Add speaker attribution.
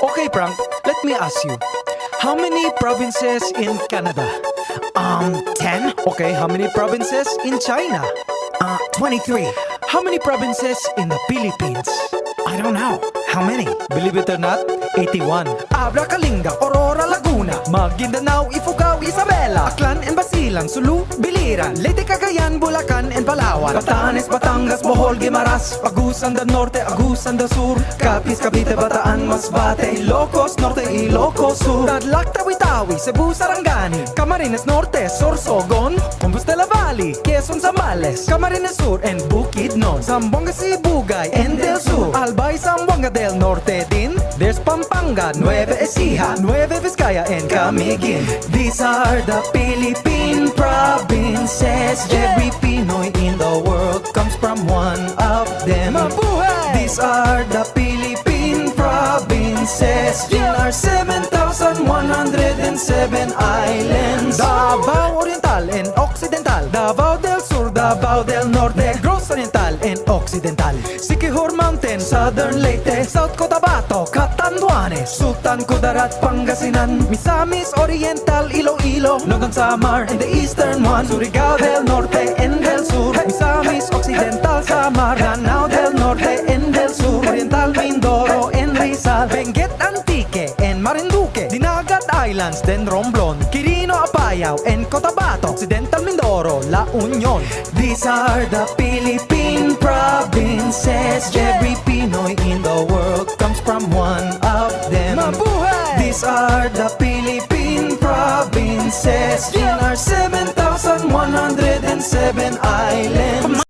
Speaker 1: Okay, Frank, let me ask you. How many provinces in Canada?
Speaker 2: 10?
Speaker 1: Okay, how many provinces in China?
Speaker 2: 23.
Speaker 1: How many provinces in the Philippines?
Speaker 2: I don't know. How many?
Speaker 1: Believe it or not, 81. Abra, Kalinga, Aurora, Laguna, Maguindanao, Ifugao, Isabela, Aklan and Basilan, Sulu, Biliran, Leyte, Cagayan, Bulacan and Palawan, Batanes, Batangas, Bohol, Guimaras, Agusan del Norte, Agusan del Sur, Capiz, Cavite, Bataan, Masbate, Ilocos Norte, Ilocos Sur, Tadlac, Tawi-Tawi, Cebu, Sarangani, Camarines Norte, Sorsogon, Compostela Valley, Quezon, Zambales, Camarines Sur and Bukidnon, Zamboanga, Sibugay and Del Sur, Albay, Zamboanga del Norte din. There's Pampanga, Nueva Ecija, Nueva Vizcaya and Camiguin. These are the Philippine provinces. Every Pinoy in the world comes from one of them. Mabuhay! These are the Philippine provinces. In our 7,107 islands. Davao Oriental and Occidental, Davao del Sur, Davao del Norte, Negros Oriental and Occidental, Siquijor Mountain, Southern Leyte, South Cotabato, Catanduanes, Sultan Kudarat, Pangasinan, Misamis Oriental, Iloilo, Nogon Samar and the Eastern one, Surigao del Norte and del Sur, Misamis Occidental, Samar, Lanao del Norte and del Sur, Oriental Mindoro and Rizal, Benguet Antique and Marinduque, Dinagat Islands, then Romblon, Quirino Apayao and Cotabato, Occidental Mindoro, La Union. These are the Philippine provinces. Every Pinoy in the world comes from one of them. Mabuhay! These are the Philippine provinces. In our 7,107 islands.